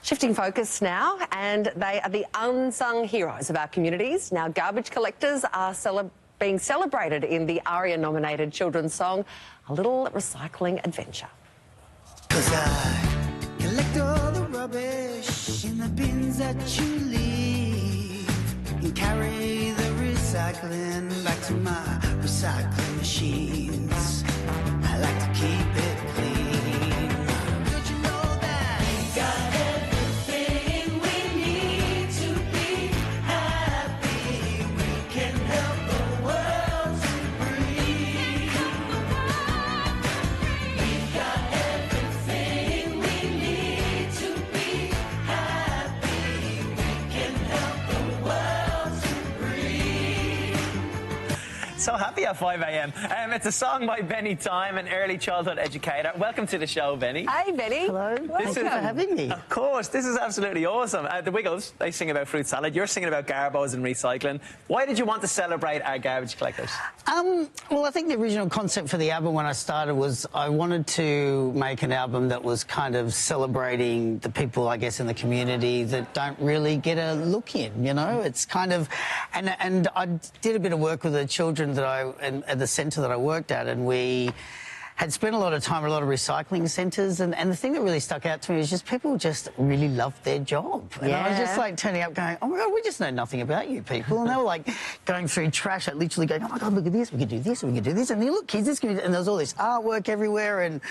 Shifting focus now, and they are the unsung heroes of our communities. Now, garbage collectors are being celebrated in the ARIA-nominated children's song, A Little Recycling Adventure. 'Cause I collect all the rubbish in the bins that you leave and carry the recycling back to my recycling machines. I like to keep it clean. Did you know that we got everything we need to be happy? We can help the world to breathe. We got everything we need to be happy. We can help the world to breathe. So happy at 5 a.m. It's a song by Benny Time, an early childhood educator. Welcome to the show, Benny. Hey, Benny. Hello. Thank you for having me. Of course, this is absolutely awesome. The Wiggles, they sing about fruit salad. You're singing about garbos and recycling. Why did you want to celebrate our garbage collectors? Well, I think the original concept for the album when I started was I wanted to make an album that was kind of celebrating the people, I guess, in the community that don't really get a look in, you know? It's kind of... And I did a bit of work with the children that at the centre that I worked at, and we had spent a lot of time at a lot of recycling centres, and the thing that really stuck out to me is just people just really loved their job. And I was just like turning up going, oh my God, we just know nothing about you people. And they were like going through trash, like literally going, oh my God, look at this, we could do this, and we could do this. And you look, kids, this can be... And there was all this artwork everywhere, and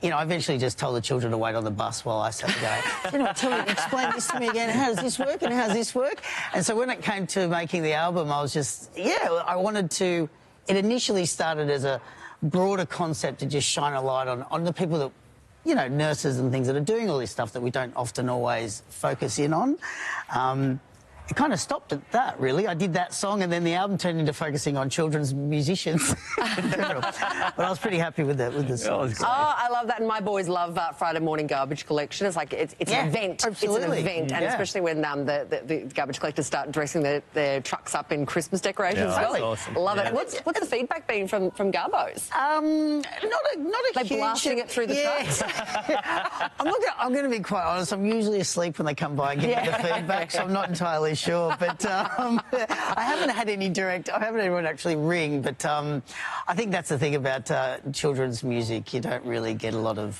you know, I eventually just told the children to wait on the bus while I sat there going, you know, tell me, explain this to me again, how does this work and how does this work? And so when it came to making the album, I was just, I wanted to... It initially started as a broader concept to just shine a light on the people that, you know, nurses and things that are doing all this stuff that we don't often always focus in on. It kind of stopped at that, really. I did that song, and then the album turned into focusing on children's musicians in general. But I was pretty happy with the song. Oh, I love that, and my boys love Friday morning garbage collection. It's like it's an event. Absolutely. It's an event, and especially when the garbage collectors start dressing their trucks up in Christmas decorations as well. Awesome. Love it. What's the feedback been from garbos? Not a They huge... blasting it through the trucks. I'm going to be quite honest. I'm usually asleep when they come by and give me the feedback, so I'm not entirely sure. But I haven't had any direct... I haven't had anyone actually ring, but I think that's the thing about children's music. You don't really get a lot of...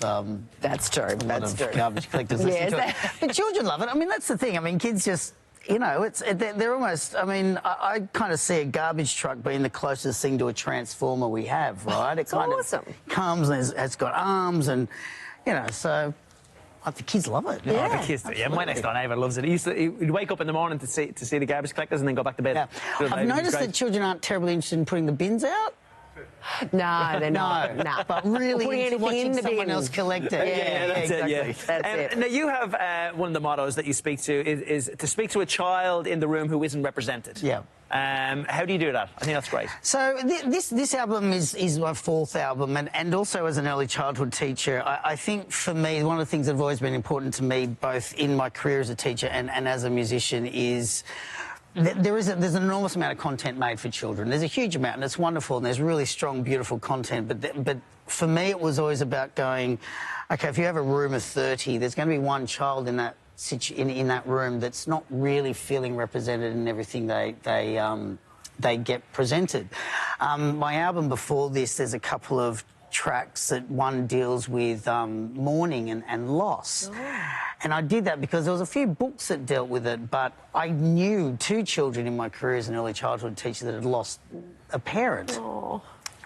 That's true. That's true. Garbage collectors listen to it. But children love it. I mean, that's the thing. I mean, kids just... You know, they're almost... I mean, I kind of see a garbage truck being the closest thing to a transformer we have, right? It kind awesome. of comes and it's got arms and, you know, so... the kids love it. Yeah, the kids do. Yeah, my next door neighbour loves it. He'd wake up in the morning to see the garbage collectors and then go back to bed. Yeah. I've noticed that children aren't terribly interested in putting the bins out. No, they're not. No. But really putting into anything watching in the someone bin. else collect it. Yeah, that's exactly. it. Yeah. That's it. Now, you have one of the mottos that you speak to is to speak to a child in the room who isn't represented. Yeah. How do you do that? I think that's great. So this album is my fourth album, and also as an early childhood teacher, I think for me one of the things that have always been important to me, both in my career as a teacher and as a musician, is there's an enormous amount of content made for children. There's a huge amount, and it's wonderful, and there's really strong, beautiful content. But for me, it was always about going, okay, if you have a room of 30, there's going to be one child in that room that's not really feeling represented in everything they get presented. My album before this, there's a couple of tracks that one deals with mourning and loss. And I did that because there was a few books that dealt with it, but I knew two children in my career as an early childhood teacher that had lost a parent.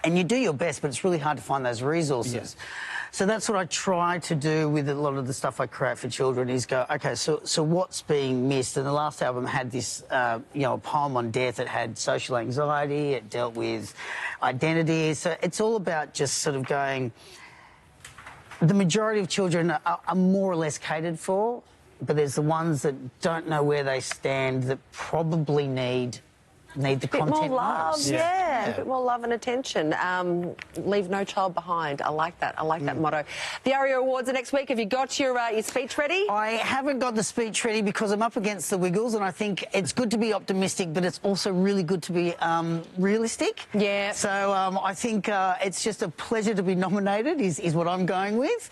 And you do your best, but it's really hard to find those resources. Yeah. So that's what I try to do with a lot of the stuff I create for children is go, OK, so what's being missed? And the last album had this, you know, a poem on death. It had social anxiety. It dealt with identity. So it's all about just sort of going... The majority of children are more or less catered for, but there's the ones that don't know where they stand that probably need need the bit content more love, most. yeah. A bit more love and attention. Leave no child behind. I like that. I like that motto. The ARIA Awards are next week. Have you got your speech ready? I haven't got the speech ready because I'm up against the Wiggles, and I think it's good to be optimistic, but it's also really good to be realistic. Yeah. So I think it's just a pleasure to be nominated. Is what I'm going with.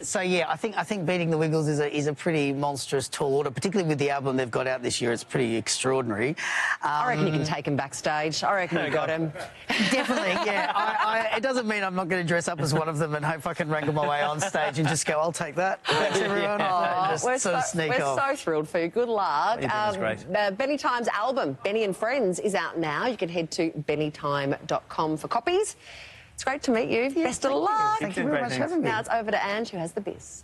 So yeah, I think beating the Wiggles is a pretty monstrous tall order, particularly with the album they've got out this year. It's pretty extraordinary. I reckon you can take him backstage. I reckon you got him. Definitely, yeah. It doesn't mean I'm not going to dress up as one of them and hope I can wrangle my way on stage and just go, I'll take that. Thanks, everyone. Just We're sort of sneak off. so thrilled for you. Good luck. That's great. Benny Time's album, Benny and Friends, is out now. You can head to bennytime.com for copies. It's great to meet you. Best of luck. Thank you very much for having me. Now it's over to Ange, who has the biz.